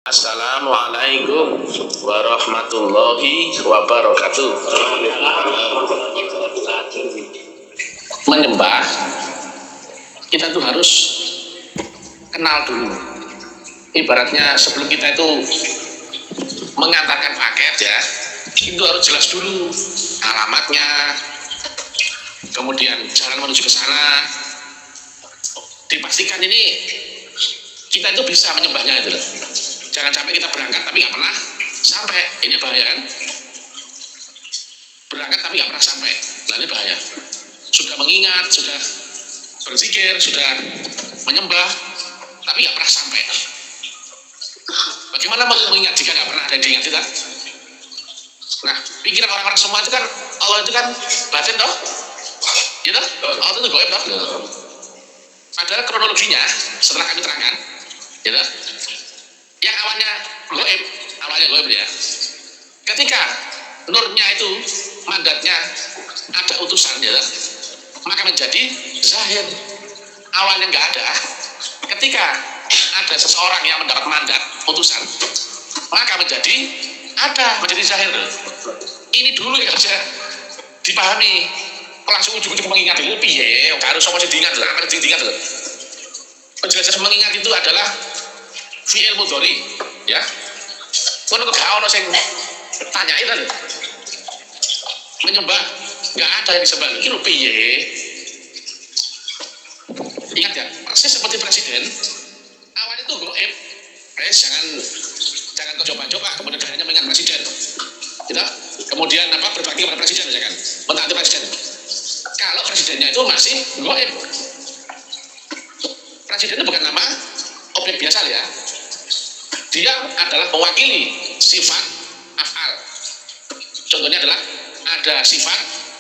Assalamualaikum warahmatullahi wabarakatuh. Menyembah, kita tuh harus kenal dulu. Ibaratnya sebelum kita itu mengantarkan paket ya, itu harus jelas dulu alamatnya, kemudian jalan menuju ke sana. Dipastikan ini kita itu bisa menyembahnya itu loh. Jangan sampai kita berangkat tapi nggak pernah sampai, ini bahaya kan? Berangkat tapi nggak pernah sampai, nah ini bahaya. Sudah mengingat, sudah berzikir, sudah menyembah, tapi nggak pernah sampai. Bagaimana mengingat jika nggak pernah ada yang diingat kita? Nah, pikiran orang-orang semua itu kan, Allah itu kan batin toh, gitu? Allah itu gaib toh. Padahal kronologinya setelah kami terangkan, gitu? Yang awalnya gaib ya. Ketika nurnya itu mandatnya ada utusan, ya, maka menjadi zahir. Awalnya nggak ada. Ketika ada seseorang yang mendapat mandat utusan, maka menjadi menjadi zahir. Ini dulu yang harusnya dipahami. Langsung ujung-ujung mengingat dulu piye, harus sama diingat lah, apa diingat loh. Penjelasan mengingat itu adalah fi'il mudhari, ya. Kono kok gak ono sing tanyain lho. Menyembah enggak ada yang disembah. Iki lho piye? Ingat ya, persis seperti presiden. Awalnya itu gaib. Jangan kau coba-coba kemudian hanya mengingat presiden. Gitu? Kemudian berbakti kepada presiden ya kan? Mentaati presiden. Kalau presidennya itu masih gaib. Presiden itu bukan nama objek biasa ya. Dia adalah mewakili sifat af'al. Contohnya adalah ada sifat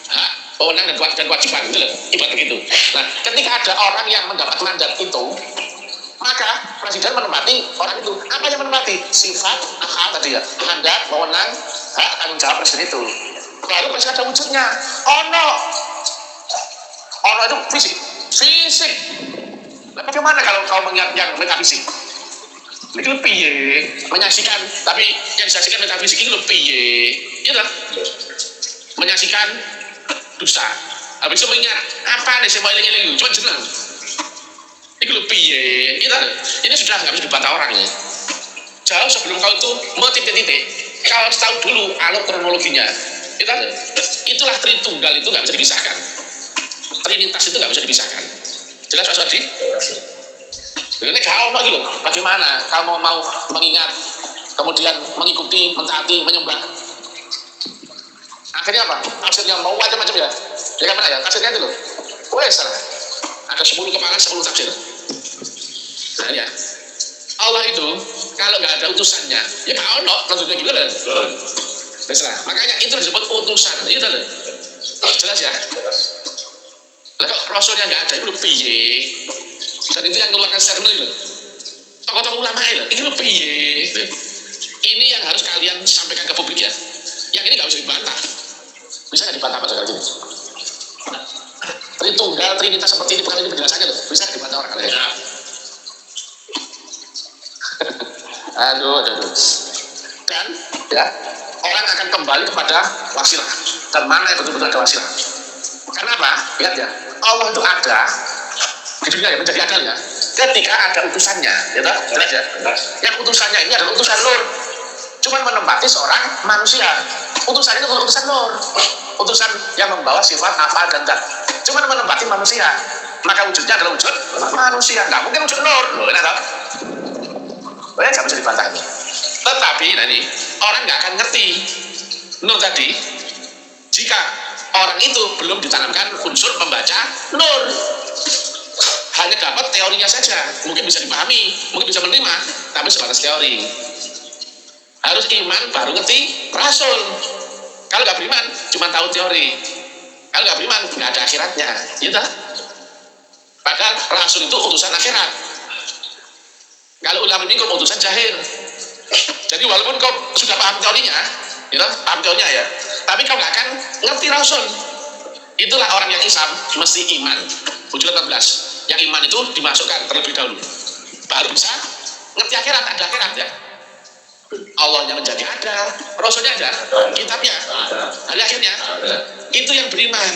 hak, wewenang dan kewajiban, gitu loh. Ibarat begitu. Nah, ketika ada orang yang mendapat mandat itu, maka presiden menempati orang itu. Apa yang menempati? Sifat af'al tadi ya. Mandat, wewenang, hak, tanggung jawab presiden itu. Baru presiden ada wujudnya. Ono itu fisik. Nah, bagaimana kalau kau mengingat yang metafisik? Ini lebih ya, menyaksikan, tapi yang disaksikan metafisik ini lebih ya, gitu. Menyaksikan dusta. Habis itu mengingat apa nih semua ini cuma jenang. Ini lebih ya, gitu. Ini sudah nggak bisa dibantah orang ya. Jauh sebelum kau itu mau titik-titik, kau harus tahu dulu alur kronologinya. Gitu. Itulah Tritunggal itu nggak bisa dipisahkan. Trinitas itu nggak bisa dipisahkan. Jelas Mas Wadi? Ini kau mau gitu, bagaimana kamu mau mengingat, kemudian mengikuti, mentaati, menyembah? Akhirnya apa? Tafsirnya mau macam-macam ya? Ya kan mana ya? Tafsirnya itu loh. Wes salah. Ada 10 kepala, 10 tafsir. Nah ya, Allah itu kalau nggak ada utusannya, ya kau no, lanjutnya gitu loh. Salah. Makanya itu disebut utusan, itu loh. Jelas ya? Lah kok rasulnya nggak ada, itu lebih ye. Dan itu yang mengeluarkan statement itu tokoh-tokoh ulama itu lebih ini yang harus kalian sampaikan ke publik ya. Yang ini gak bisa dibantah. Bisa gak dibantah Pak sekali ini? Tritunggal, Trinitas seperti ini bukan ini penjelasannya loh. Bisa gak dibantah orang kalian? Aduh. Dan ya, orang akan kembali kepada wasilah. Dan mana yang betul-betul ada wasilah? Karena apa? Lihat ya, Allah itu ada di dunia ya, menjadi adil ya ketika ada utusannya, ya toh? Jelas ya? Yang utusannya ini adalah utusan nur, cuma menempati seorang manusia. Utusan itu bukan utusan nur, utusan yang membawa sifat afal dan zat, cuma menempati manusia, maka wujudnya adalah wujud manusia, nggak mungkin wujud nur. Enak toh? Nggak bisa dibantah ini. Tetapi ini orang nggak akan ngerti nur tadi jika orang itu belum ditanamkan unsur pembaca nur. Hanya dapat teorinya saja, mungkin bisa dipahami, mungkin bisa menerima, tapi sebatas teori. Harus iman baru ngerti rasul. Kalau nggak beriman, cuma tahu teori. Kalau nggak beriman, nggak ada akhiratnya, gitu. Padahal rasul itu utusan akhirat. Kalau ulama ini kok utusan zahir. Jadi walaupun kau sudah paham teorinya, gitu, paham teorinya ya, tapi kau nggak akan ngerti rasul. Itulah orang yang Islam mesti iman. Wujud 14. Yang iman itu dimasukkan terlebih dahulu, baru bisa ngerti akhirat, ada akhirat ya. Allahnya menjadi ada, Rasulnya ada, kitabnya, hari akhirnya. Itu yang beriman.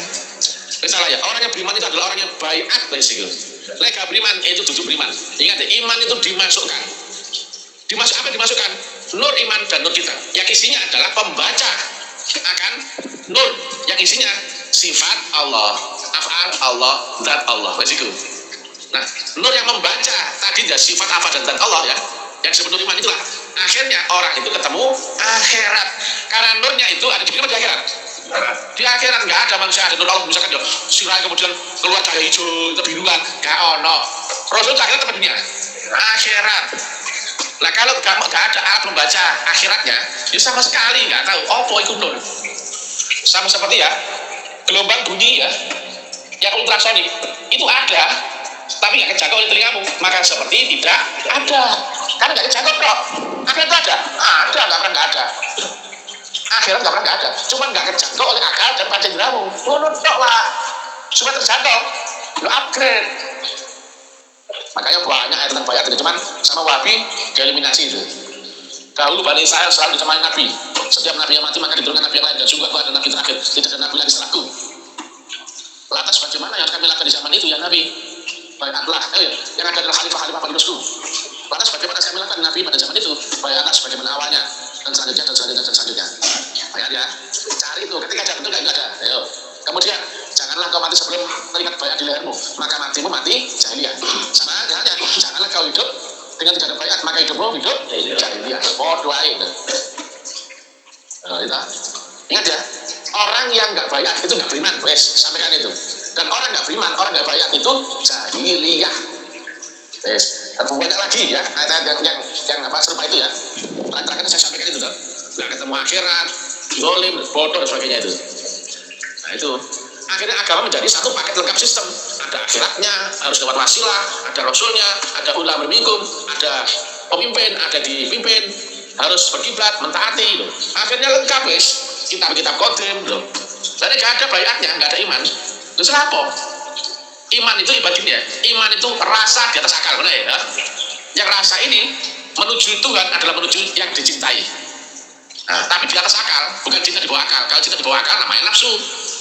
Misalnya ya, orang yang beriman itu adalah orang yang baiat, basically. Lega beriman itu duduk beriman. Ingat ya, iman itu dimasukkan. Apa yang dimasukkan? Nur iman dan nur kitab. Yang isinya adalah pembaca akan nur yang isinya sifat Allah, af'al Allah, zat Allah, basically. Nah, nur yang membaca tadi ya sifat apa dan zat Allah ya, yang disebut nur iman itulah. Akhirnya orang itu ketemu akhirat. Karena nurnya itu ada di akhirat. Di akhirat nggak ada manusia ada nur Allah misalkan ya sirai kemudian keluar cahaya hijau kebiruan nggak ono. Rasul akhirat tempat dunia akhirat. Nah kalau nggak ada alat membaca akhiratnya ya sama sekali nggak tahu apa itu nur. Sama seperti ya gelombang bunyi ya yang ultrasonik itu ada tapi nggak kejangkau oleh telingamu, maka seperti tidak ada. Kan nggak kejangkau kok. Akhirat itu ada nggak ada. Akhirat nggak pernah nggak ada, cuman nggak kejangkau oleh akal dan panca inderamu. Menurut lah, cuma terjangkau, lo upgrade. Makanya banyak ayat tentang bayat ini, cuman sama Wahabi dieliminasi itu. Dahulu Bani Israel selalu ditemani Nabi. Setiap Nabi yang mati maka diturunkan Nabi yang lain dan sungguh aku ada Nabi terakhir, tidak ada Nabi lagi setelahku. Lantas bagaimana yang kami lakukan di zaman itu ya Nabi? Bayatlah, yang ada adalah khalifah penerusku. Lantas bagaimana saya melakukan Nabi pada zaman itu? Bayatlah sebagaimana awalnya dan selanjutnya. Bayat ya, cari itu. Ketika ada bentuk nggak ada. Ayo. Kemudian janganlah kau mati sebelum melihat bayat di lehermu, maka matimu mati jahiliyah. Sama halnya, janganlah kau hidup dengan tidak ada bayat, maka hidupmu hidup jahiliyah. Doain. Itu. Ingat ya, orang yang nggak bayat itu nggak beriman. Wes, sampaikan itu. Dan orang nggak beriman, orang nggak bayat itu jahiliyah. Wes, banyak lagi ya, yang apa serupa itu ya. Terakhir saya sampaikan itu tuh. Nggak ketemu akhirat, zolim, bodoh dan sebagainya itu. Nah itu akhirnya agama menjadi satu paket lengkap sistem. Ada akhiratnya, harus lewat wasilah, ada rasulnya, ada ulama berminkum, ada pemimpin, ada dipimpin, harus berkiblat, mentaati gitu. Akhirnya lengkap wes, kitab-kitab kodim gitu. Jadi nggak ada bayatnya, nggak ada iman. Terus apa? Iman itu ibaratnya, iman itu rasa di atas akal, benar ya? Yang rasa ini menuju Tuhan adalah menuju yang dicintai. Nah, tapi di atas akal, bukan cinta di bawah akal. Kalau cinta di bawah akal namanya nafsu.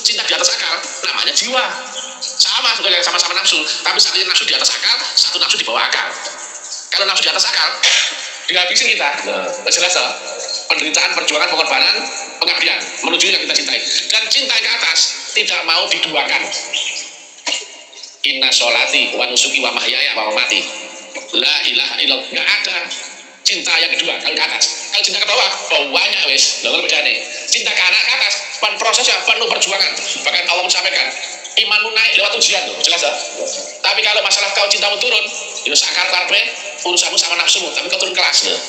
Cinta di atas akal namanya jiwa. Sama sebenarnya sama-sama nafsu, tapi satunya nafsu di atas akal, satu nafsu di bawah akal. Kalau nafsu di atas akal, dihabisin kita. Jelas ya? Penderitaan, perjuangan, pengorbanan, pengabdian menuju yang kita cintai. Dan cinta ke atas tidak mau diduakan. Inna sholati wa nusuki wa mahyaya wa mamati la ilaha illallah. Nggak ada cinta yang kedua kalau ke atas. Kalau cinta ke bawah banyak wes, lalu bedanya cinta ke atas prosesnya penuh perjuangan. Bahkan Allah menyampaikan imanmu naik lewat ujian tuh, jelas ya. Tapi kalau masalah kau cintamu turun, ya sakar karpe urusanmu sama nafsumu, tapi kau turun kelas loh.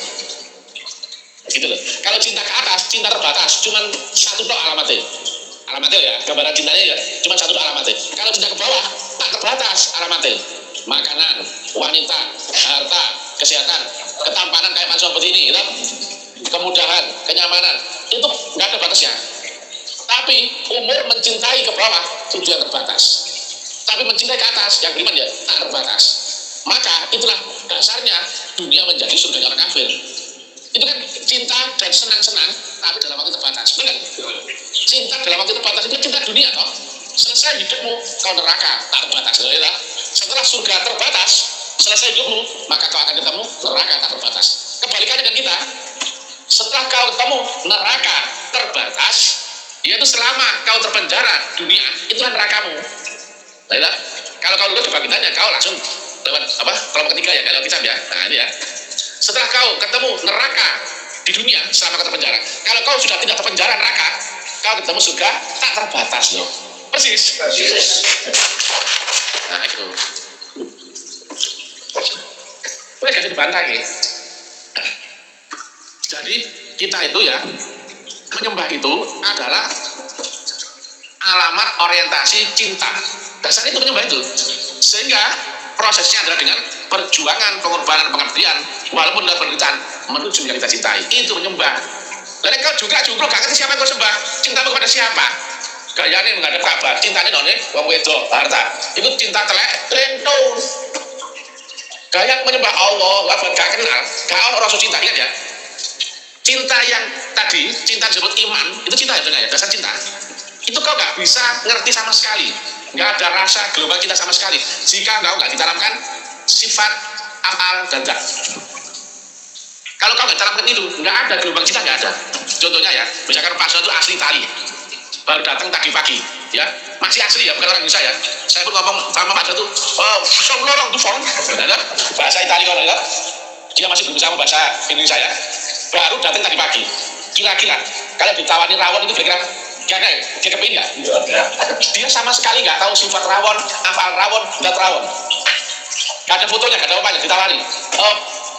Gitu loh. Kalau cinta ke atas, cinta terbatas, cuman satu tok alamatnya ya, gambaran cintanya ya, cuma satu alamatnya. Kalau cinta ke bawah, tak terbatas alamatnya. Makanan, wanita, harta, kesehatan, ketampanan kayak Pak seperti ini, gitu. Kemudahan, kenyamanan, itu nggak ada batasnya. Tapi umur mencintai ke bawah itu yang terbatas. Tapi mencintai ke atas, yang beriman ya tak terbatas. Maka itulah dasarnya dunia menjadi surga orang kafir. Itu kan cinta dan senang-senang, tapi dalam waktu terbatas, benar? Cinta dalam waktu terbatas itu cinta dunia, toh. Selesai hidupmu, kau neraka, tak terbatas. Setelah surga terbatas, selesai hidupmu, maka kau akan ketemu neraka tak terbatas. Kebalikan dengan kita, setelah kau ketemu neraka terbatas, yaitu selama kau terpenjara dunia, itulah nerakamu. Baiklah, kalau kau lulus kebangkitannya, kau langsung lewat apa? Kelompok ketiga ya, kalau kita ya. Nah ini ya. Setelah kau ketemu neraka di dunia selama kau terpenjara, kalau kau sudah tidak terpenjara neraka, kau ketemu surga tak terbatas loh. Persis. Nah itu. Boleh kasih dibantah ya. Jadi kita itu ya menyembah itu adalah alamat orientasi cinta. Dasarnya itu menyembah itu. Sehingga prosesnya adalah dengan perjuangan, pengorbanan, pengabdian, walaupun dalam penderitaan menuju yang kita cintai. Itu menyembah. Dan kau juga jumlah gak ngerti siapa yang kau sembah. Cintamu kepada siapa? Gayanya menghadap Ka'bah, cintanya none wong wedok, harta. Itu cinta telek, lentung. Gaya menyembah Allah, gak kenal, gak ono rasa cinta, lihat ya. Cinta yang tadi, cinta disebut iman, itu cinta ya, dasar cinta. Itu kau nggak bisa ngerti sama sekali, nggak ada rasa gelombang cinta sama sekali jika kau nggak ditanamkan sifat afal dan zat. Kalau kau nggak tanamkan itu, nggak ada gelombang cinta, nggak ada. Contohnya ya, misalkan Pak itu asli Itali, baru datang tadi pagi, ya masih asli ya, bukan orang Indonesia ya. Saya pun ngomong sama Pak itu, song lorong tuh fong, bahasa Itali kalau ya, dia masih belum bisa bahasa Indonesia ya. Baru datang tadi pagi, kira-kira kalau ditawani rawon itu kira-kira dia kepingin nggak? Dia sama sekali nggak tahu sifat rawon, afal rawon, zat rawon. Gak ada fotonya, gak ada apa-apa, ditawari.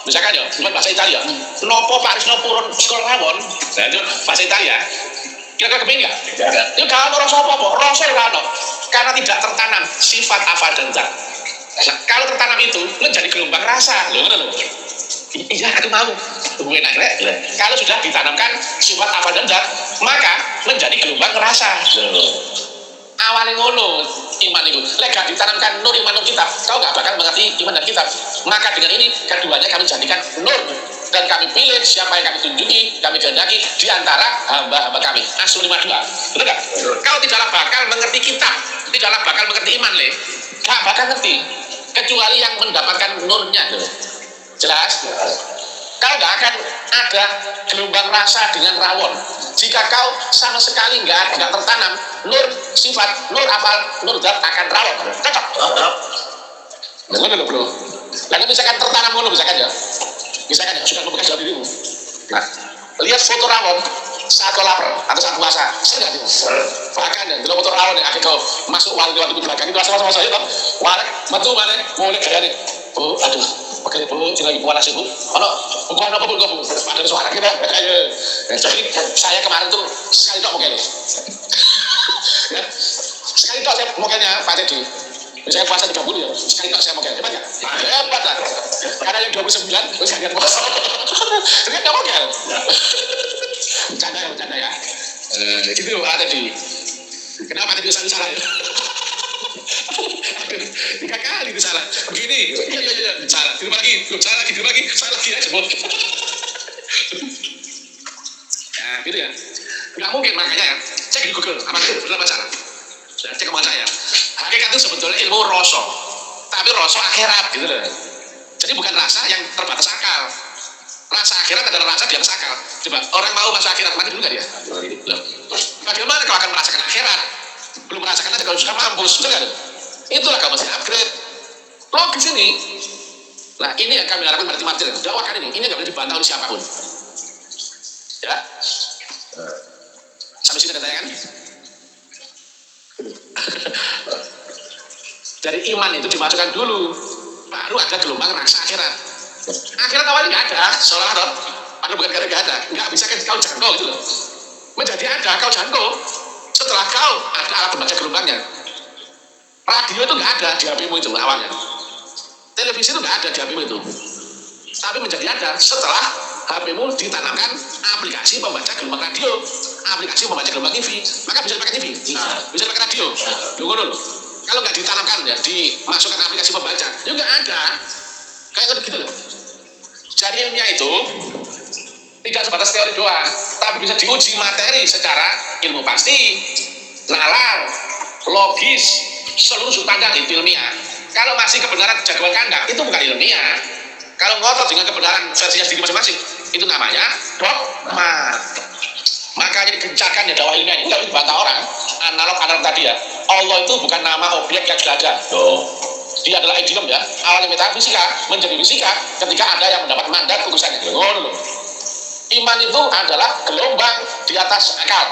Misalkan ya, bukan bahasa Italia, nopo Paris nopo sekolah rawon, nah itu bahasa Italia. Kira-kira kepingin nggak? Itu gak ada rasa apa-apa, rasa gak ada, karena tidak tertanam sifat afal dan zat. Nah, kalau tertanam itu, menjadi gelombang rasa, loh. Iya, aku mau. Enak, kalau sudah ditanamkan sifat afal dan zat, maka menjadi gelombang rasa. Awalnya ngono iman itu. Lek gak ditanamkan nur iman nur kitab, kau gak bakal mengerti iman dan kitab. Maka dengan ini keduanya kami jadikan nur, dan kami pilih siapa yang kami tunjuki, kami kehendaki di antara hamba-hamba kami. Asal 52. Betul gak? Kau tidaklah bakal mengerti kitab, tidaklah bakal mengerti iman, gak bakal ngerti kecuali yang mendapatkan nurnya. Jelas? Kau gak akan ada gelombang rasa dengan rawon jika kau sama sekali nggak tertanam nur sifat, nur afal, nur zat akan rawon. Cocok? Bener bro. Lalu misalkan tertanam ngono, misalkan ya sudah membekas dalam dirimu. Nah, lihat foto rawon saat kau lapar atau saat puasa, saya nggak tahu. Bahkan ya, kalau foto rawon yang akhirnya kau masuk warung di belakang itu asal saya tahu. Warek, betul mana? Mulai gaya nih. Oh, aduh. Oke, Bu, lagi bukan nasi, Bu. Bukan apa pun, Bu. Ada suara kita. Jadi saya kemarin tuh sekali tok mungkin. Ya. Sekali tok saya mungkinnya Pak Teddy. Misalnya puasa 30 ya, sekali tok saya mungkin. Hebat nggak? Hebat lah. Karena yang 29, terus saya puasa. Terus nggak mungkin. Bercanda ya. Gitu Pak Teddy. Kenapa Teddy salah ya? 3 kali itu salah. Begini, iya, salah. Tidur lagi, salah lagi aja. Ya, gitu ya. Nggak mungkin, makanya ya. Cek di Google, apa itu? Benar apa salah? Cek kemana saya. Hakikat itu sebetulnya ilmu rasa, tapi rasa akhirat gitu loh. Jadi bukan rasa yang terbatas akal. Rasa akhirat adalah rasa di atas akal. Coba, orang mau masuk akhirat, mati dulu nggak dia? Loh. Bagaimana kau akan merasakan akhirat? Belum merasakan aja kalau sudah mampus, betul nggak? Itulah kau masih upgrade. Logis ini. Nah, ini yang kami harapkan berarti materi. Dakwakan ini nggak boleh dibantah oleh siapapun. Ya. Sampai sini ada tayangan. Dari iman itu dimasukkan dulu, baru ada gelombang rasa akhirat. Akhirat awalnya nggak ada, seolah-olah padahal bukan karena nggak ada, nggak bisa kan kau jangkau gitu loh. Menjadi ada kau jangkau setelah kau ada alat membaca gelombangnya. Radio itu nggak ada di HP-mu itu awalnya. Televisi itu nggak ada di HP-mu itu. Tapi menjadi ada setelah HP-mu ditanamkan aplikasi pembaca gelombang radio, aplikasi pembaca gelombang TV. Maka bisa dipakai TV, bisa dipakai radio. Loh. Kalau nggak ditanamkan ya, dimasukkan aplikasi pembaca, ya nggak ada. Kayak gitu loh. Jadi ilmiah itu tidak sebatas teori doang, tapi bisa diuji materi secara ilmu pasti, nalar, logis, seluruh sudut pandang itu ilmiah. Kalau masih kebenaran jagoan kandang, itu bukan ilmiah. Kalau ngotot dengan kebenaran versinya sendiri masing-masing, itu namanya dogma. Makanya digencarkan ya dakwah ilmiah ini, nggak bisa dibantah orang. Analog tadi ya, Allah itu bukan nama objek yang sudah ada. Dia adalah idiom ya, awalnya metafisika menjadi fisika ketika ada yang mendapat mandat urusannya. Iman itu adalah gelombang di atas akal.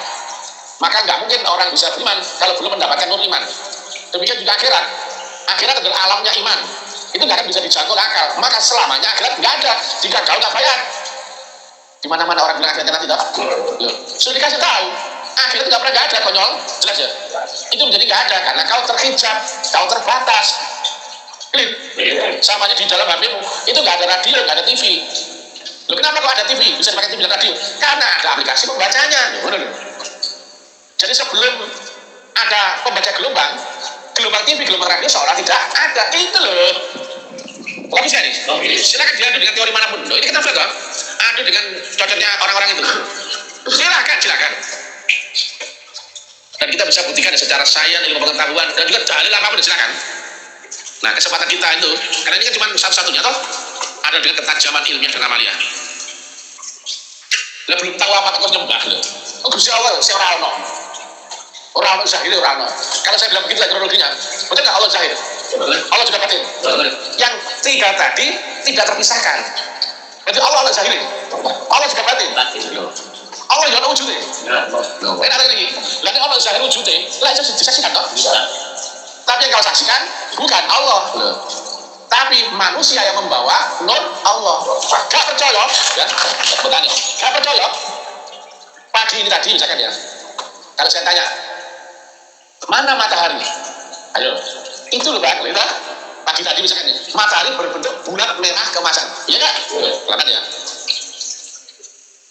Maka nggak mungkin orang bisa beriman kalau belum mendapatkan nur iman. Demikian juga akhirat. Akhirat adalah alamnya iman. Itu nggak akan bisa dijangkau akal. Maka selamanya akhirat nggak ada jika kau tak bayar. Di mana-mana orang bilang akhirat nanti dapat. Sudah dikasih tahu. Akhirat nggak pernah nggak ada, konyol. Jelas ya. Itu menjadi nggak ada karena kau terhijab, kau terbatas. Samanya di dalam HP-mu itu nggak ada radio, nggak ada TV. Loh, kenapa kok ada TV? Bisa dipakai TV dan radio? Karena ada aplikasi pembacanya. Jadi sebelum ada pembaca gelombang TV, gelombang radio seolah tidak ada. Itu loh. Logis ya nih? Silakan diadu dengan teori manapun. Loh, ini kita sudah adu dengan cocoknya orang-orang itu. Silakan. Dan kita bisa buktikan secara sains, ilmu pengetahuan, dan juga dalil apapun silakan. Nah, kesempatan kita itu, karena ini kan cuma satu-satunya toh, ada dengan ketajaman ilmiah dan amalia. Lah belum tahu apa terus nyembah lho. Oh Gusti Allah, si ora ono. Ora ono zahir ora ono. Kalau saya bilang begitu kronologinya, betul enggak Allah zahir? Allah juga batin. Yang tiga tadi tidak terpisahkan. Jadi Allah zahir. Allah juga batin. Allah yang wujudnya. Ini ada lagi. Lalu Allah zahir wujudnya, lah itu disaksikan toh? Tapi yang kau saksikan bukan Allah. Tapi manusia yang membawa nur Allah. Gak percaya, ya? Bertanya, gak percaya? Pagi ini tadi misalkan ya, kalau saya tanya, mana matahari? Ayo, itu loh Pak, itu pagi tadi misalkan ya, matahari berbentuk bulat merah kemasan, iya nggak? Kelihatan ya.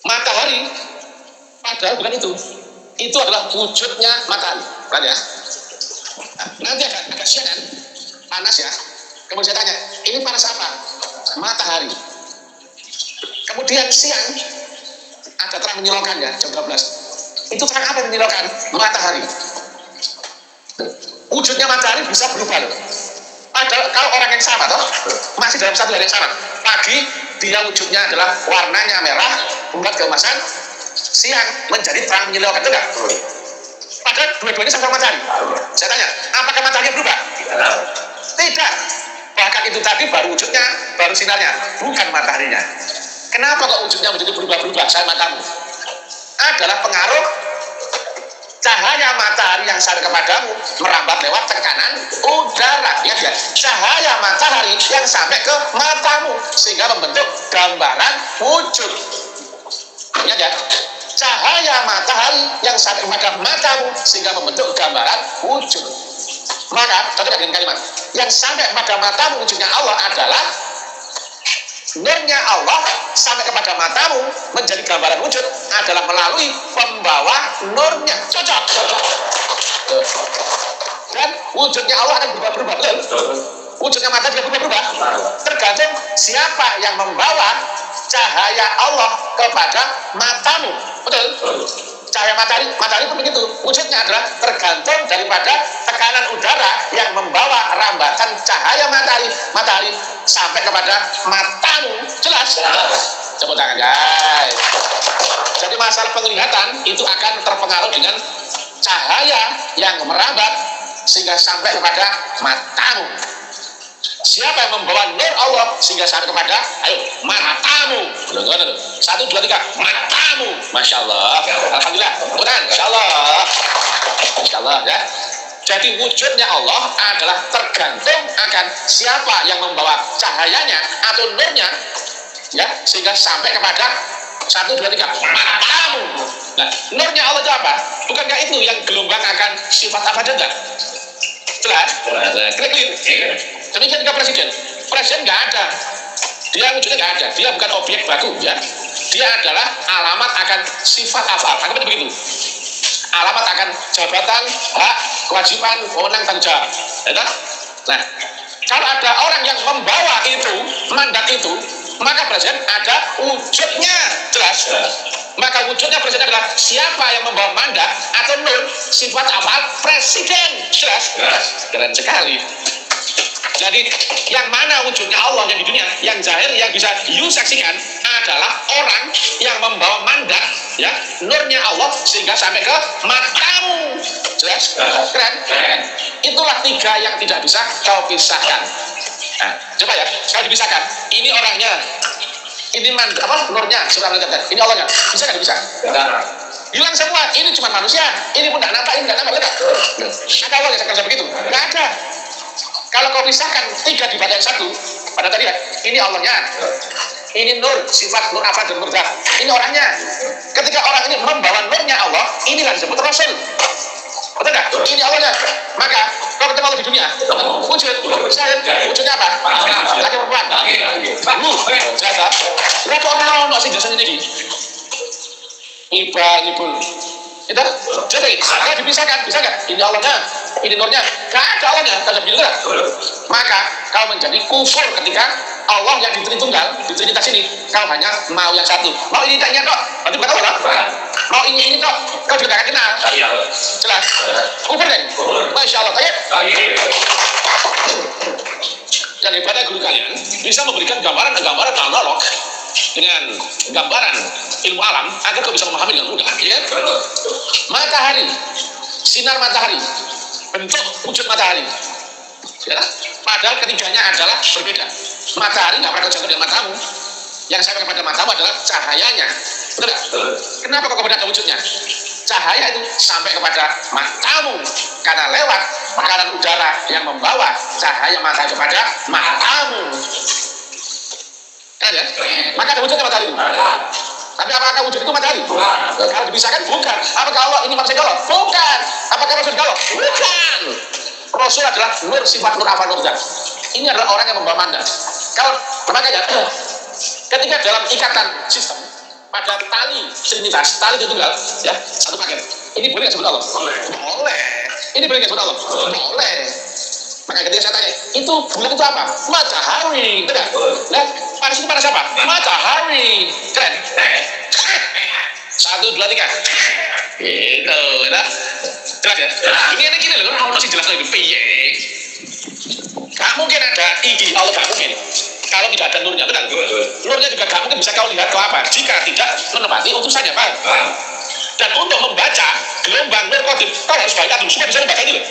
Matahari, padahal bukan itu adalah wujudnya matahari, kan ya? Nah, nanti agak siang kan, panas ya. Kemudian saya tanya, ini panas apa? Matahari. Kemudian siang ada terang menyilaukannya jam 12. Itu terang apa yang menyilaukan? Matahari. Wujudnya matahari bisa berubah loh. Padahal kalau orang yang sama toh, masih dalam satu hari yang sama. Pagi dia wujudnya adalah warnanya merah, bulat keemasan. Siang menjadi terang menyilaukan, itu enggak? Padahal dua-duanya sama matahari. Saya tanya, apakah matahari berubah? Tidak. Bahkan itu tadi baru wujudnya, baru sinarnya, bukan mataharinya. Kenapa kok wujudnya menjadi berubah-berubah? Saya matamu adalah pengaruh cahaya matahari yang sampai kepadamu merambat lewat tekanan udara. Ya, cahaya matahari yang sampai ke matamu sehingga membentuk gambaran wujud. Ya, cahaya matahari yang sampai kepada matamu sehingga membentuk gambaran wujud. Maka, contoh dengan kalimat yang sampai pada matamu wujudnya Allah adalah nurnya Allah sampai kepada matamu menjadi gambaran wujud adalah melalui pembawa nurnya. Cocok. Dan wujudnya Allah akan berubah-ubah. Wujudnya mata juga berubah-ubah. Tergantung siapa yang membawa cahaya Allah kepada matamu. Betul? Cahaya matahari pun begitu. Wujudnya adalah tergantung daripada tekanan udara yang membawa rambatan cahaya matahari sampai kepada matamu. Jelas? Tepuk tangan guys. Jadi masalah penglihatan itu akan terpengaruh dengan cahaya yang merambat sehingga sampai kepada matamu. Siapa yang membawa nur Allah sehingga sampai kepada matamu? Satu, dua, tiga, matamu. Masya Allah. Alhamdulillah. Kemudian, Masya Allah ya. Jadi wujudnya Allah adalah tergantung akan siapa yang membawa cahayanya atau nurnya, ya, sehingga sampai kepada satu, dua, tiga, matamu. Nah, nurnya Allah itu apa? Bukankah itu yang gelombang akan sifat apa juga? Jelas? Clear. Demikian juga presiden nggak ada, dia wujudnya nggak ada, dia bukan objek baku, ya, dia adalah alamat akan sifat apa? Anggap begitu, alamat akan jabatan, hak, kewajiban, wewenang, tanggung jawab. Nah, kalau ada orang yang membawa itu, mandat itu, maka presiden ada wujudnya. Jelas? Maka wujudnya presiden adalah siapa yang membawa mandat atau nur sifat apa? Presiden. Jelas? Keren sekali. Jadi yang mana wujudnya Allah yang di dunia, yang zahir, yang bisa you saksikan adalah orang yang membawa mandat, ya, nurnya Allah sehingga sampai ke matamu. Jelas? Keren? Itulah tiga yang tidak bisa kau pisahkan. Nah, coba ya, sekali dipisahkan. Ini orangnya, ini nurnya, ini Allahnya. Bisa nggak? Bisa. Hilang semua. Ini cuma manusia. Ini pun tidak nampak, ini tidak nampak. Ada Allah yang sekarang begitu? Nggak ada. Kalau kau pisahkan tiga di bagian satu, pada tadi ya, ini Allahnya, ini nur, sifat nur apa dan nur zat. Ini orangnya. Ketika orang ini membawa nurnya Allah, inilah disebut Rasul. Betul nggak? Ini Allahnya. Maka kau ketemu Allah di dunia, wujudnya apa? Laki perempuan. Jasa. Lihat orang sih jasanya ini. Ibul. Itu, jadi kalau dipisahkan, bisa nggak? Ini Allahnya, ini nurnya, nggak ada Allahnya, kalau begitu kan? Maka kau menjadi kufur ketika Allah yang di Tritunggal, di Trinitas ini, kau hanya mau yang satu. Mau ini tak kok, berarti bukan Allah. Mau ini kok, kau juga gak kenal. Jelas? Kufur kan? Masya Allah. Dan hebatnya guru kalian bisa memberikan gambaran analog dengan gambaran ilmu alam agar kau bisa memahami dengan mudah, ya kan? Matahari, sinar matahari, bentuk wujud matahari, ya, padahal ketiganya adalah berbeda. Matahari nggak pernah terjangkau dengan matamu. Yang sampai kepada matamu adalah cahayanya. Betul nggak? Kenapa kok berbeda wujudnya? Cahaya itu sampai kepada matamu karena lewat tekanan udara yang membawa cahaya matahari kepada matamu. Ya? Maka ada wujudnya matahari itu. Tapi apakah wujud itu matahari? Kalau dipisahkan, bukan. Apakah Allah ini manusia Allah? Bukan. Apakah Rasul Allah? Bukan. Rasul adalah nur sifat nur afal nur zat. Ini adalah orang yang membawa mandat. Kalau makanya ketika dalam ikatan sistem pada tali trinitas, tali tunggal, ya satu paket. Ini boleh nggak sebut Allah? Boleh. Ini boleh nggak sebut Allah? Boleh. Maka ketika saya tanya, itu bulan itu apa? Matahari, benar? Nah, panas itu panas apa? Matahari. Keren. 1, 2, 3. Gitu, benar? Jelas ya? Ini gini loh, masih jelas lagi. Piye? Gak mungkin ada tinggi Allah, gak mungkin. Kalau tidak ada nurnya, benar? Nurnya juga gak mungkin bisa kau lihat ke apa jika tidak menepati utusannya, Pak. Dan untuk membaca gelombang nur kodim, kau harus baca dulu supaya bisa membaca ini loh.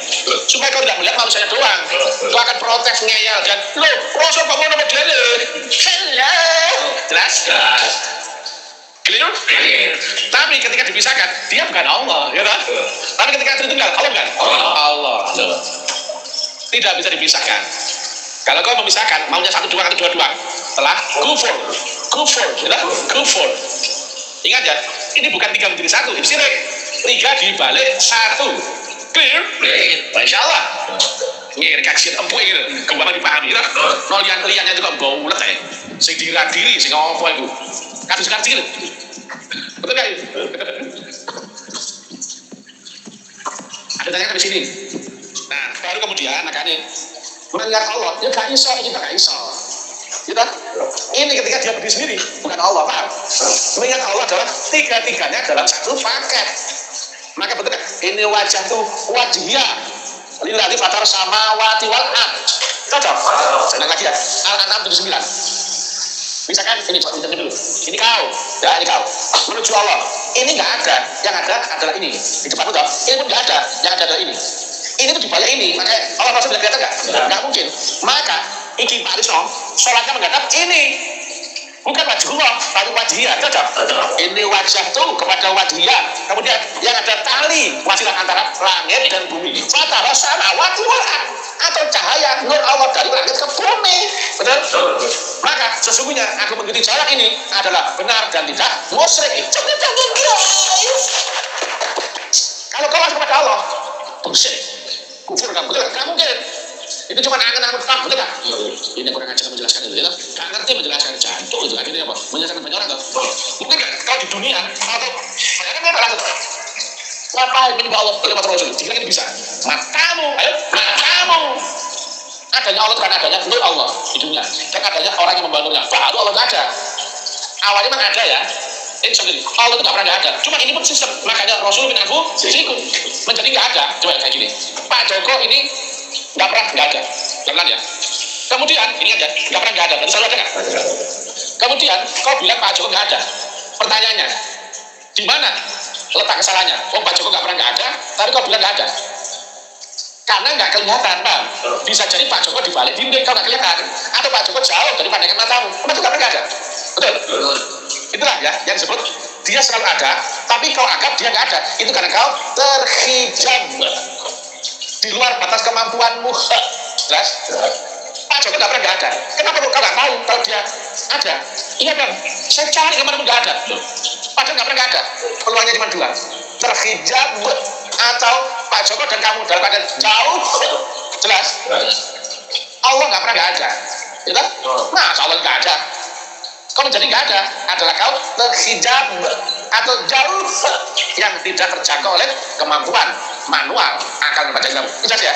Supaya kau tidak melihat manusia doang. Kau akan protes, ngeyel dan loh, Rasul kok mau nomor dia loh. Hello. Jelas? Clear? Tapi ketika dipisahkan, dia bukan Allah, ya kan? Tapi ketika Tritunggal, Allah bukan? Allah. Tidak bisa dipisahkan. Kalau kau memisahkan, maunya satu dua telah kufur, ya, kufur. Ingat ya, ini bukan 3 menjadi 1, ini syirik. 3 dibalik 1. Clear? Masya Allah. Ini kajian empuk gitu, kembali dipahami. Nolian-liannya itu kok baulet ya. Sing diradili, sing apa itu. Kasus-kasus gitu. Betul gak itu? Ada tanya di sini. Nah, baru kemudian makanya melihat Allah, ya gak iso, ini gak iso. Gitu? Ini ketika dia berdiri sendiri, bukan Allah, paham? Melihat Allah adalah tiga-tiganya dalam satu paket. Maka betul kan? Ini wajah itu wajhiyah. Lillahi fatar samawati wal ard. Cocok? Saya lagi ya. Al-An'am 79. Misalkan ini dulu. Ini kau, ya ini kau. Menuju Allah. Ini nggak ada. Yang ada adalah ini. Di depan itu, ini pun nggak ada. Yang ada adalah ini. Ini tuh dibalik ini. Makanya Allah Rasul bilang kelihatan nggak? Nggak mungkin. Maka iki Pak Risno, sholatnya menghadap ini. Bukan wajhullah, tapi wajhiyah, cocok? Ini wajah tuh kepada wajhiyah. Kemudian yang ada tali wasilah antara langit dan bumi. Fatara samawati wal ard, atau cahaya nur Allah dari langit ke bumi. Betul? Maka sesungguhnya aku mengikuti jalan ini adalah benar dan tidak musyrik. Kalau kau masuk kepada Allah, musyrik, kufur kamu, betul? Nggak mungkin. Itu cuma angan-angan pertama, betul gak? Ini kurang ajar menjelaskan itu, ya? Gak ngerti menjelaskan jantung itu, akhirnya apa? Menjelaskan banyak orang tuh. Mungkin gak? Kalau di dunia, atau bayangkan kan langsung. Ngapain menyembah Allah lewat Rasul? Dikira ini bisa. Matamu, ayo, matamu. Adanya Allah karena adanya nur Allah di dunia. Dan adanya orang yang membangunnya. Baru Allah gak ada. Awalnya memang ada ya. Ini sendiri. Allah itu gak pernah gak ada. Cuma ini pun sistem. Makanya Rasul bin Abu Sikun menjadi gak ada. Coba kayak gini. Pak Joko ini nggak pernah nggak ada, jangan ya. Kemudian ini aja nggak pernah nggak ada, berarti selalu ada nggak? Kemudian kau bilang Pak Joko nggak ada. Pertanyaannya, di mana letak kesalahannya? Oh Pak Joko nggak pernah nggak ada, tapi kau bilang nggak ada. Karena nggak kelihatan, Bang. Bisa jadi Pak Joko di balik dinding kau nggak kelihatan, atau Pak Joko jauh dari pandangan matamu, itu nggak pernah ada. Betul? Itulah ya yang disebut dia selalu ada, tapi kau anggap dia nggak ada. Itu karena kau terhijab di luar batas kemampuanmu. Jelas? Pak Joko nggak pernah nggak ada. Kenapa kau nggak tahu kalau dia ada? Iya kan? Saya cari kemana pun nggak ada. Padahal nggak pernah nggak ada. Peluangnya cuma 2. Terhijab atau Pak Joko dan kamu dalam keadaan jauh. Jelas? Allah nggak pernah nggak ada. Ya kan? Nah, Allah nggak ada. Kau menjadi nggak ada adalah kau terhijab atau jauh yang tidak terjangkau oleh kemampuan manual akal membaca ilmu. Jelas ya?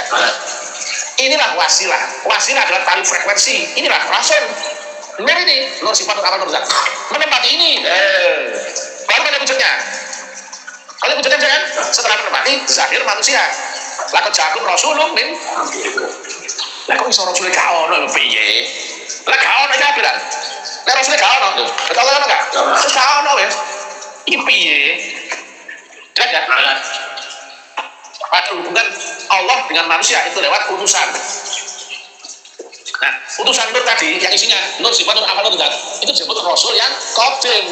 Inilah wasilah. Wasilah adalah tali frekuensi. Inilah Rasul. Nur ini, nur sifat apa nur zat. Menempati ini, baru ada wujudnya. Kalau wujudnya jangan setelah menempati zahir manusia. Lakot jagung rasulun min. Lah kok iso rasul gak ono piye? Lah gak ono kafiran. Lah rasul gak ono lho. Betul ono gak? Gak ono wis. Iki piye? Jelas ya? Pada hubungan Allah dengan manusia itu lewat utusan. Nah, utusan nur tadi yang isinya nur sifat nur amal nur zat itu disebut rasul yang qadim.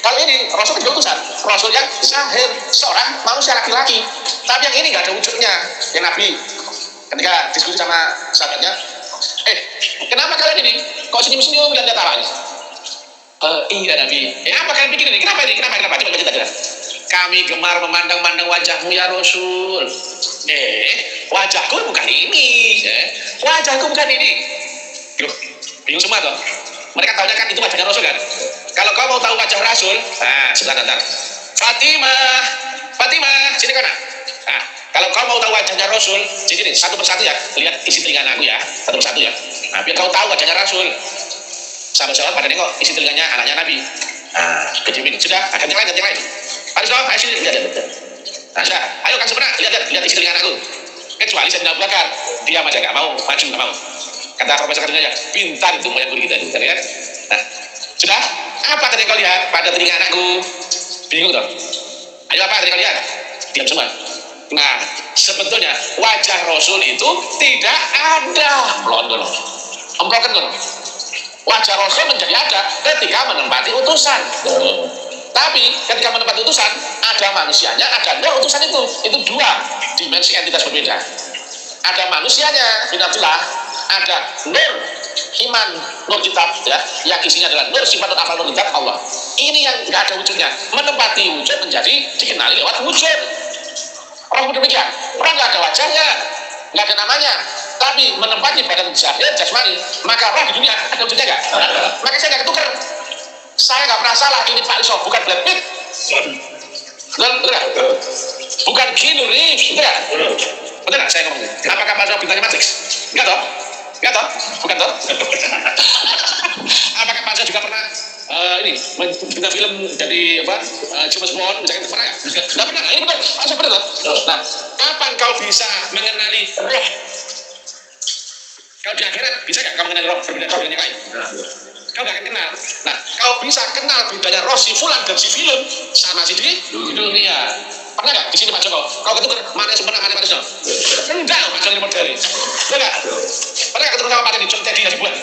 Kalau ini rasul itu utusan, rasul yang zahir, seorang manusia laki-laki. Tapi yang ini nggak ada wujudnya. Yang Nabi ketika diskusi sama sahabatnya, kenapa kalian ini kok senyum-senyum dan lihat awalnya? Iya Nabi. Apa kalian bikin ini? Kenapa ini? Kenapa? Coba cerita. Kami gemar memandang-mandang wajahmu ya Rasul. Wajahku bukan ini. Wajahku bukan ini. Loh, bingung semua toh. Mereka tahunya kan itu wajahnya Rasul kan. Kalau kau mau tahu wajah Rasul, sebentar. Fatimah, sini kau nak. Nah, kalau kau mau tahu wajahnya Rasul, sini satu persatu ya. Lihat isi telinga anakku ya, satu persatu ya. Nah, biar kau tahu wajahnya Rasul. Sahabat-sahabat pada nengok isi telinganya anaknya Nabi. Kejepit sudah, akan yang lain. Harus dong, ayo sini lihat. Nah, sudah, ayo kan sebenarnya lihat isi telinga anakku. Kecuali saya Abu Bakar, dia aja nggak mau, maju nggak mau. Kata Profesor katanya, pintar itu moyang guru kita itu, kan? Nah, sudah, apa tadi kau lihat pada telinga anakku? Bingung dong. Ayo apa tadi kau lihat? Diam semua. Nah, sebetulnya wajah Rasul itu tidak ada. Melon engkau kan wajah Rasul menjadi ada ketika menempati utusan. Tapi ketika menempati utusan, ada manusianya, ada nur utusan itu dua dimensi entitas berbeda. Ada manusianya, bin Abdullah, ada nur iman, nur kitab ya, yang isinya adalah nur sifat dan amal nur zat Allah. Ini yang nggak ada wujudnya, menempati wujud menjadi dikenali lewat wujud. Orang demikian, orang nggak ada wajahnya, nggak ada namanya, tapi menempati badan zahir jasmani, maka roh di dunia ada wujudnya nggak? Maka saya nggak ketukar. Saya nggak pernah salah, ini Pak Iso, bukan Brad Pitt, bukan Keanu Reeves, betul nggak saya ngomong? Apakah Pak Iso bintangnya Matrix? Enggak toh, bukan toh? Apakah Pak Iso juga pernah bintang film dari James Bond, misalnya pernah nggak? Nggak pernah, ini betul, Pak Iso betul. Nah, kapan kau bisa mengenali roh? Kalau di akhirat bisa nggak kau mengenali roh berbeda dengan yang lain? Kau nggak akan kenal. Nah, kau bisa kenal bedanya roh si fulan dan si film sama si di dunia. Pernah nggak di sini Pak Joko? Kau ketukar mana yang sempurna, mana yang manusia? Enggak, Pak Joko ini modeli. Enggak. Pernah nggak ketukar sama Pak Teddy? John Teddy yang dibuat?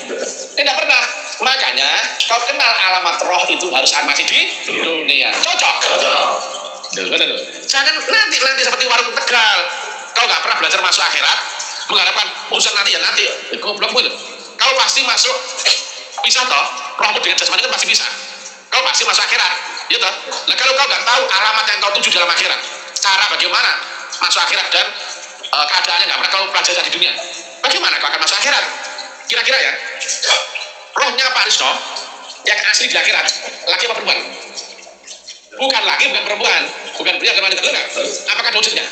Tidak pernah. Makanya kau kenal alamat roh itu harus masih di dunia. Cocok. Jangan nanti seperti warung Tegal. Kau nggak pernah belajar masuk akhirat, mengharapkan urusan nanti ya nanti. Goblok betul. Kau pasti masuk. Bisa toh, rohmu dengan jasmani kan pasti bisa. Kau pasti masuk akhirat, ya toh. Nah kalau kau nggak tahu alamat yang kau tuju dalam akhirat, cara bagaimana masuk akhirat dan keadaannya nggak pernah kau pelajari di dunia, bagaimana kau akan masuk akhirat? Kira-kira ya, rohnya Pak Rizno yang asli di akhirat, laki apa perempuan? Bukan laki, bukan perempuan, bukan pria, bukan wanita. Apakah ada wujudnya?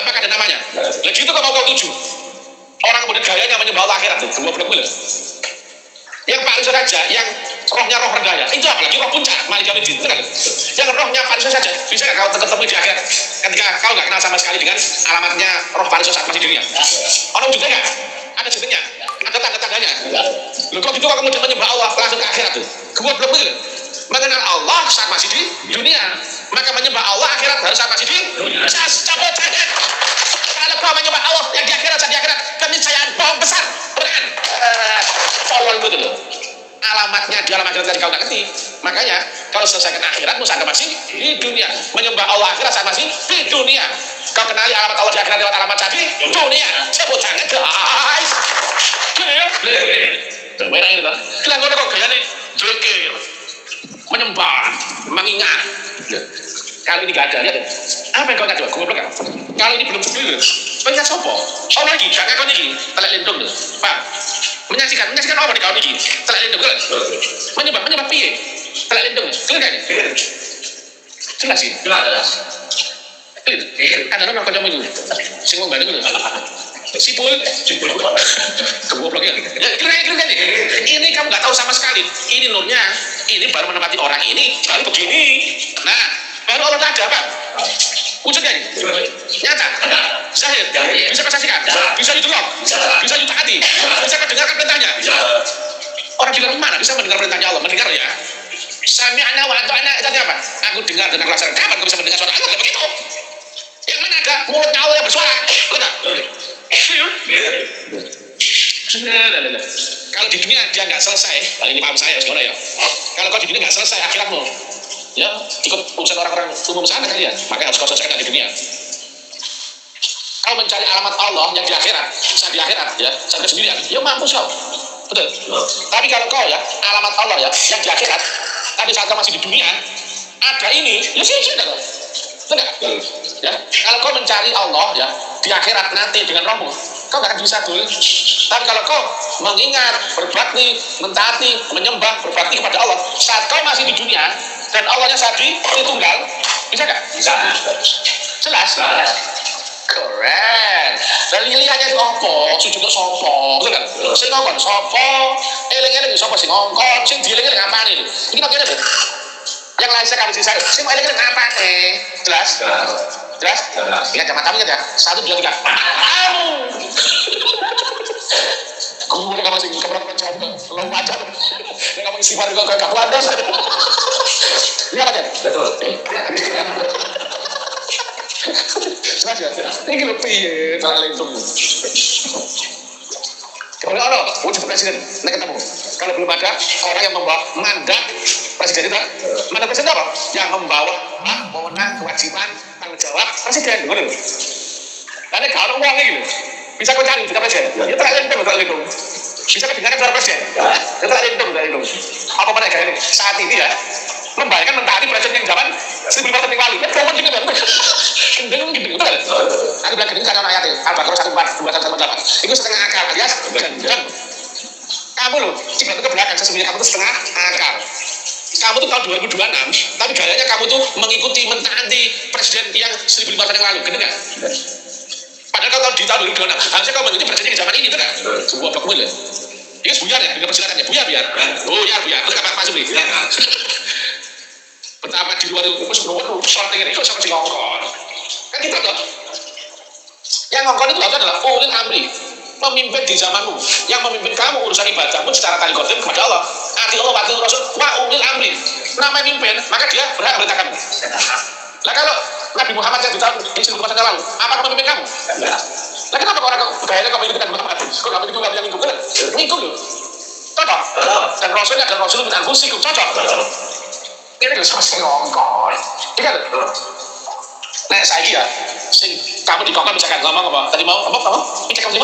Apakah ada namanya? Lagi itu kau tuju. Orang kemudian gayanya menyembah Allah akhirat tuh, dua. Yang Pak Rizal saja, yang rohnya roh rendahnya, itu apalagi roh puncak, Malik Yaumiddin, yang rohnya Pak Rizal saja, bisa nggak kau ketemu di akhirat ketika kau nggak kenal sama sekali dengan alamatnya roh Pak Rizal saat masih di dunia? Orang juga nggak? Ada jenisnya, ada tanda-tandanya. Loh kok gitu kau kemudian menyembah Allah langsung ke akhirat tuh? Goblok betul. Mengenal Allah saat masih di dunia, maka menyembah Allah akhirat harus saat masih di dunia. Cabut jaket. Kalau kau menyembah Allah yang di akhirat saat di akhirat, keniscayaan bohong besar, beran. Tolong itu dulu. Alamatnya di alamat akhirat kau nggak ngerti. Makanya kalau selesaikan akhirat, musa masih di dunia. Menyembah Allah akhirat saat masih di dunia. Kau kenali alamat Allah di akhirat lewat alamat saat di dunia. Sebut tangan guys. Clear? Merah ini kan? Kalian kau kok gaya nih? Zikir, menyembah, mengingat. Kalau ini gak ada, lihat. Apa yang kau ingat? Goblok kan? Kalau ini belum clear, pengingat sopo. Oh lagi, jangan kau ini telek lindung tuh. Pak, menyaksikan apa di kau ini? Telek lindung kan? Menyembah piye? Telek lindung, clear kan ini? Jelas sih. Jelas. Clear. Ada orang kau jamu itu, singgung balik itu. Sipul, goblok ya. Kira-kira ini kamu nggak tahu sama sekali. Ini nurnya, ini baru menempati orang ini, baru begini. Nah, baru Allah ada apa? Wujudnya ini, nyata, zahir, bisa kau saksikan, bisa ditolong, bisa ditaati, bisa kau dengarkan perintahnya. Orang di luar mana bisa mendengar perintahnya Allah? Mendengar ya. Sami'na wa ata'na itu apa? Aku dengar dan aku laksanakan. Kapan kau bisa mendengar suara Allah? Tidak begitu. Yang mana ada mulutnya Allah yang bersuara? Betul. Kalau di dunia dia nggak selesai, ini paham saya sebenarnya ya. Kalau kau di dunia nggak selesai akhiratmu, ya ikut urusan orang-orang umum sana kan ya. Makanya harus kau selesaikan di dunia. Kau mencari alamat Allah yang di akhirat, saat di akhirat ya, saat sendirian, ya mampus kau. Betul. Tapi kalau kau ya alamat Allah ya yang di akhirat, tapi saat kau masih di dunia ada ini, ya sih dah. Enggak? Ya, kalau kau mencari Allah ya di akhirat nanti dengan rohmu, kau gak akan bisa dulu. Tapi kalau kau mengingat, berbakti, mentaati, menyembah, berbakti kepada Allah saat kau masih di dunia dan Allahnya saat di tunggal, bisa gak? Bisa. Jelas? Keren. Dan lilihannya itu apa? Sujudnya sopo, betul kan? Sing ngongkon sopo, eling-eling sopo sing ngongkon, sing dieling-eling apaan ini? Ini makanya deh. Yang lain saya kasih saya, sing eling-eling apa nih? Jelas? Jelas? Ingat ya, matamu ingat ya. 1, 2, 3. Kamu. Kamu kamu sing keberatan coba, lo baca. Nek kamu istighfar juga kayak kamu ada. Lihat aja. Betul. Jelas ya? Ini lebih piye paling itu. Kalau ada wujud presiden, nek ketemu. Kalau belum ada orang yang membawa mandat presiden itu, mandat presiden apa? Yang membawa wewenang, kewajiban, tanggung jawab presiden, betul. Karena kalau uang ini, bisa kau cari juga presiden. Ya terakhir itu, bisa kedengaran suara presiden. Ya terakhir itu. Apa mereka ini saat ini ya? Membayangkan mentaati presiden yang zaman 1500 yang lalu. Ya promo juga kan. Gendeng, betul kan? Aku bilang gendeng karena ayatnya. Al-Baqarah 14, 2, 1, 8. Itu setengah akal alias gendeng. Kamu loh, jika itu ke belakang sesungguhnya kamu itu setengah akal. Kamu tuh tahun 2026, tapi gayanya kamu tuh mengikuti mentaati presiden yang 1500 yang lalu, gendeng gak? Padahal kalau di tahun 2026, harusnya kamu mengikuti presiden yang zaman ini, itu kan? Sebuah bakmul ya. Ini buyar ya, dengan persilakannya, buyar. Buyar. Itu kapan masuk nih? Betapa di luar itu strategi itu sama si ngongkon kan kita loh yang ngongkon itu adalah ulil amri, memimpin di zamanmu, yang memimpin kamu urusan ibadahmu secara talikotim kepada Allah, ati Allah wa ati Rasul wa ulil amri. Namanya mimpin maka dia berhak merintahkan. Lah kalau Nabi Muhammad yang di tahun 1400 yang lalu apakah memimpin kamu? Lah kenapa orang gayanya kamu ikut Muhammad? Kok kamu ikut yang ngikut? Ngikut loh cocok, dan Rasulnya dan Rasul min anfusikum cocok. Ini lho sama sing ngongkon. Iki kan. Nek saiki ya, sing kamu dikongkon misalkan ngomong apa? Tadi mau apa? Iki kamu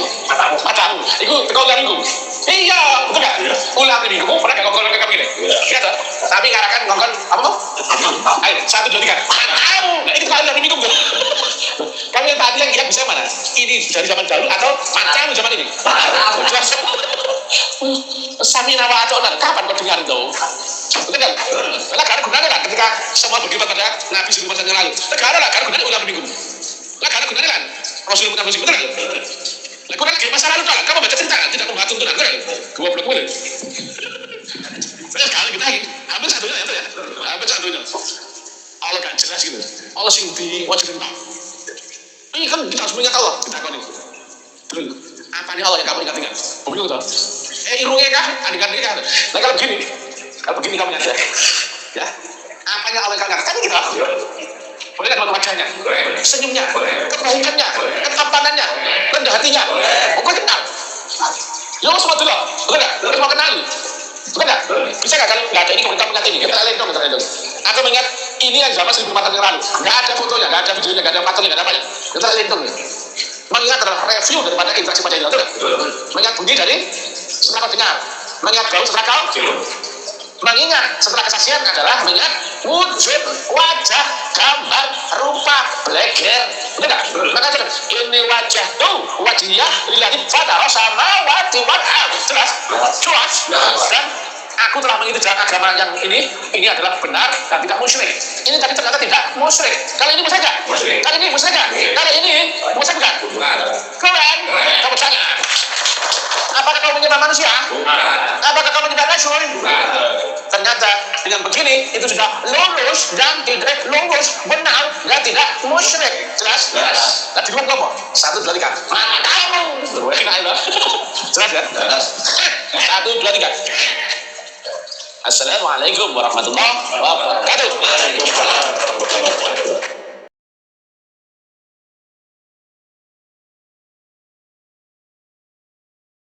matamu. Iku teko minggu. Iya, betul enggak? Ulang minggu. Pernah gak ngongkon kamu ini? Iya toh. Tapi ngarakan ngongkon apa mau? Ayo, 1, 2, 3. Matamu. Nah, itu kalau ulang minggu. Kamu yang tadi yang bisa mana? Ini dari zaman dahulu atau matamu zaman ini? Jelas. Sami nama atau kapan kau dengar itu? Betul kan? Karena gunanya kan ketika semua begitu pada Nabi 1500 yang lalu. Karena gunanya ulang minggu. Karena gunanya kan Rasul betul kan? Lah gunanya kayak masa lalu kan? Kamu baca cerita kan? Tidak membahas tuntunan kan? Dua blok boleh. Saya sekali kita lagi. Hampir satunya itu ya. Hampir satunya. Allah kan jelas gitu. Allah sing diwajibkan. Ini kan kita harus mengingat Allah. Kita kau ini. Betul. Apa nih Allah yang kamu ingat-ingat? Begitu toh? Irungnya kah? Adik-adik kah? Nah kalau begini kamu ingat ya, apanya Allah yang kamu ingat? Kan kita boleh lihat wajahnya, senyumnya, kebaikannya, ketampanannya, rendah hatinya. Kau kenal? Ya Allah semua dulu, betul nggak? Kita mau kenal, betul nggak? Bisa nggak kalau nggak ada ini kita mengingat ini? Kita lendong. Atau mengingat ini yang zaman 1400 yang lalu, nggak ada fotonya, nggak ada videonya, nggak ada matanya, nggak ada apa-apa. Kita lendong. Mengingat adalah review daripada interaksi pada itu, mengingat bunyi dari setelah kau dengar, mengingat bau setelah kau mengingat setelah kesaksian adalah mengingat wujud, wajah, gambar, rupa, bleger, benar? Maka ini wajah tuh wajiyah lillahi fadara samawati wal ardh. Jelas. Dan aku telah mengikuti jalan agama yang ini adalah benar dan tidak musyrik. Ini tapi ternyata tidak musyrik. Kalau ini musyrik nggak? Musyrik. Kalau ini musyrik nggak? Kalau ini musyrik nggak? Bukan. Keren. Kamu tanya. Apakah kau menyembah manusia? Bukan. Apakah kau menyembah rasul? Bukan. Ternyata dengan begini itu sudah lurus dan tidak lurus, benar dan tidak musyrik. Jelas? Jelas. Nah, di rumah kamu 1, 2, 3. Mana kamu? Jelas kan? Jelas. 1, 2, 3. Assalamualaikum warahmatullahi wabarakatuh. Waalaikumsalam warahmatullahi wabarakatuh.